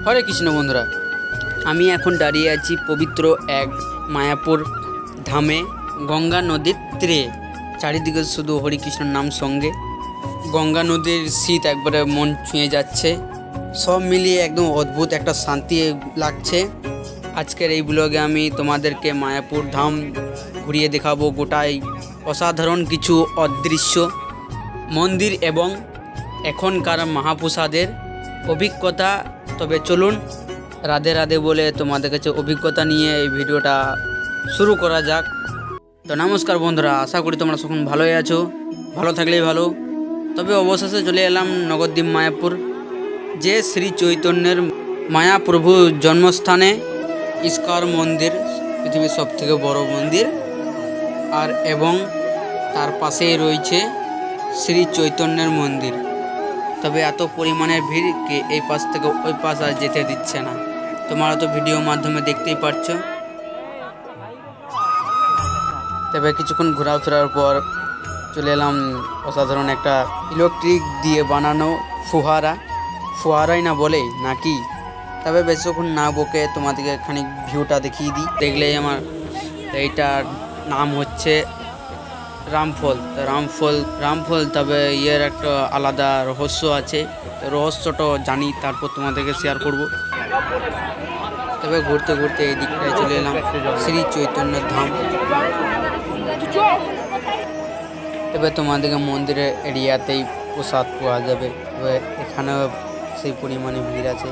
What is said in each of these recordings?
হরে কৃষ্ণ বন্ধুরা, আমি এখন দাঁড়িয়ে আছি পবিত্র এক মায়াপুর ধামে, গঙ্গা নদীর তীরে। চারিদিকে শুধু হরিকৃষ্ণর নাম, সঙ্গে গঙ্গা নদীর শীত একবারে মন ছুঁয়ে যাচ্ছে। সব মিলিয়ে একদম অদ্ভুত একটা শান্তি লাগছে। আজকের এই ব্লগে আমি তোমাদেরকে মায়াপুর ধাম ঘুরিয়ে দেখাবো। গোটাই অসাধারণ কিছু অদৃশ্য মন্দির এবং এখনকার মহাপ্রসাদের অভিজ্ঞতা। তবে চলুন রাধে রাধে বলে তোমাদের কাছে অভিজ্ঞতা নিয়ে এই ভিডিওটা শুরু করা যাক। তো নমস্কার বন্ধুরা, আশা করি তোমরা সকল ভালোই আছো, ভালো থাকলেই ভালো। তবে অবশেষে চলে এলাম নগরদ্বীপ মায়াপুর, যে শ্রী চৈতন্যের মায়াপ্রভু জন্মস্থানে। ইস্কন মন্দির পৃথিবীর সবথেকে বড় মন্দির, আর এবং তার পাশেই রয়েছে শ্রী চৈতন্যের মন্দির। তবে এত পরিমাণের ভিড়কে এই পাশ থেকে ওই পাশ আর যেতে দিচ্ছে না। তোমরা তো ভিডিওর মাধ্যমে দেখতেই পাচ্ছ। তবে কিছুক্ষণ ঘোরাফেরার পর চলে এলাম অসাধারণ একটা ইলেকট্রিক দিয়ে বানানো ফোয়ারাই না বলে নাকি। তবে বেশিক্ষণ না বকে তোমাদেরকে খানিক ভিউটা দেখিয়ে দিই, দেখলেই আমার। এইটার নাম হচ্ছে রামফল। রামফল তবে এর একটা আলাদা রহস্য আছে। রহস্যটা জানি, তারপর তোমাদেরকে শেয়ার করব। তবে ঘুরতে ঘুরতে এই দিকটায় চলে এলাম শ্রী চৈতন্য ধাম। তবে তোমাদেরকে মন্দিরের এরিয়াতেই প্রসাদ পাওয়া যাবে। তবে এখানেও সেই পরিমাণে ভিড় আছে।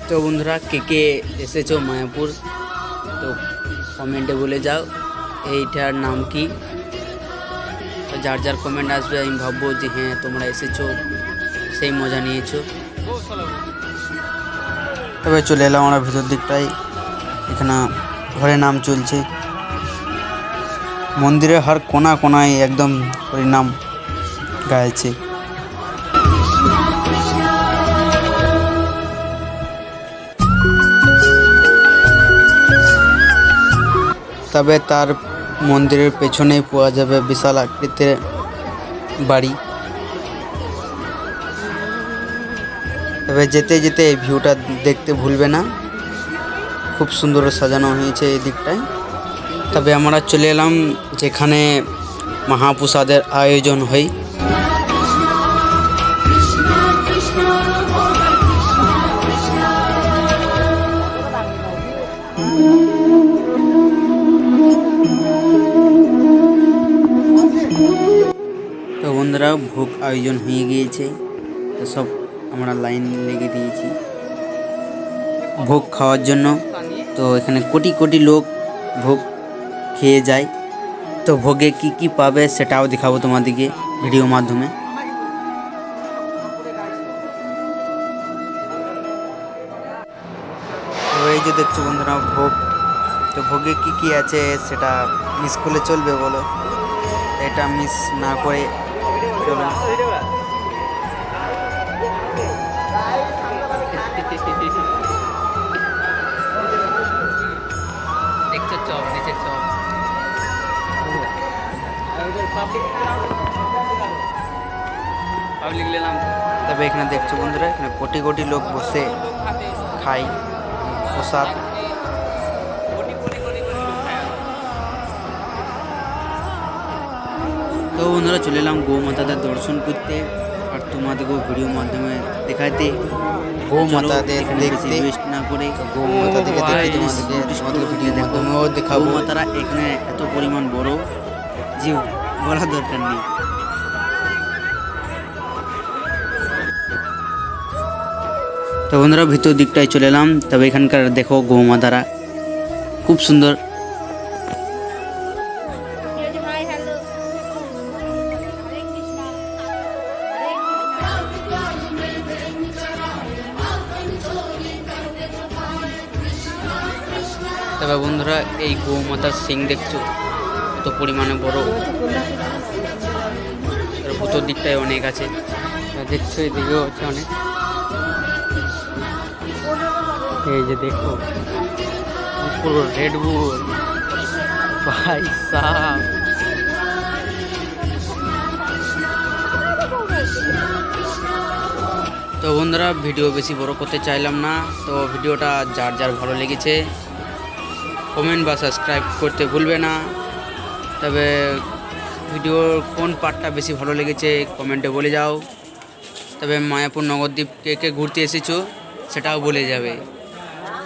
তো বন্ধুরা, কে কে এসেছো মায়াপুর, তো কমেন্টে বলে যাও এইটার নাম কি। যার যার কমেন্ট আসবে আমি ভাববো যে হ্যাঁ তোমরা এসেছো, সেই মজা নিয়েছো। তবে চলে এলাম আমরা ভিতর দিকটায়। এখানে হরে নাম চলছে। মন্দিরের হর কোনা কোনায় একদম হরিনাম গাইছে। তবে তার মন্দিরের পেছনেই পাওয়া যাবে বিশাল আকৃতির বাড়ি। তবে যেতে যেতে এই ভিউটা দেখতে ভুলবে না, খুব সুন্দর সাজানো হয়েছে এই দিকটায়। তবে আমরা চলে এলাম যেখানে মহাপ্রসাদের আয়োজন হয়। তো বন্ধুরা, ভোগ আয়োজন হয়ে গিয়েছে। তো সব আমরা লাইন লেগে দিয়েছি ভোগ খাওয়ার জন্য। তো এখানে কোটি কোটি লোক ভোগ খেয়ে যায়। তো ভোগে কি কি পাবে সেটাও দেখাবো তোমাদেরকে ভিডিওর মাধ্যমে। তো এই যে দেখছো বন্ধুরা ভোগ, তো ভোগে কি কি আছে সেটা মিস করলে চলবে বলো? এটা মিস না করে চলো। দেখছো চপ, নিচে চপ, পাবলিক নিলাম। তবে এখানে দেখছো বন্ধুরা, এখানে কোটি কোটি লোক বসে খায় প্রসাদ। তো বন্ধুরা, চলে এলাম গৌ মাতাদের দর্শন করতে, আর তোমাদেরকেও ভিডিওর মাধ্যমে দেখাতে। গৌ মাতাদের দেখতে ওয়েস্ট না করে গৌ মাতাদেরকে দেখতে তোমাদেরকে ভিডিওর মাধ্যমেও দেখাবো। গৌ মাতারা এখানে এত পরিমাণ বড় যে বলার দরকার নেই। তো বন্ধুরা, ভিতর দিকটায় চলে এলাম। তবে এখানকার দেখো গৌ মাতারা খুব সুন্দর। তবে বন্ধুরা, এই গৌ মাতার সিং দেখছো কত পরিমাণে বড়। ভিতর দিকটায় অনেক আছে, দেখছো এদিকেও আছে অনেক। এই যে দেখো পুরো রেড বুল ভাই সাহ। তো বন্ধুরা ভিডিও বেশি বড় করতে চাইলাম না, তো ভিডিওটা যার যার ভালো লেগেছে কমেন্ট বা সাবস্ক্রাইব করতে ভুলবে না। তবে ভিডিওর কোন পার্টটা বেশি ভালো লেগেছে কমেন্টে বলে যাও। তবে মায়াপুর নগরদ্বীপ কে কে ঘুরতে এসেছো সেটাও বলে যাবে।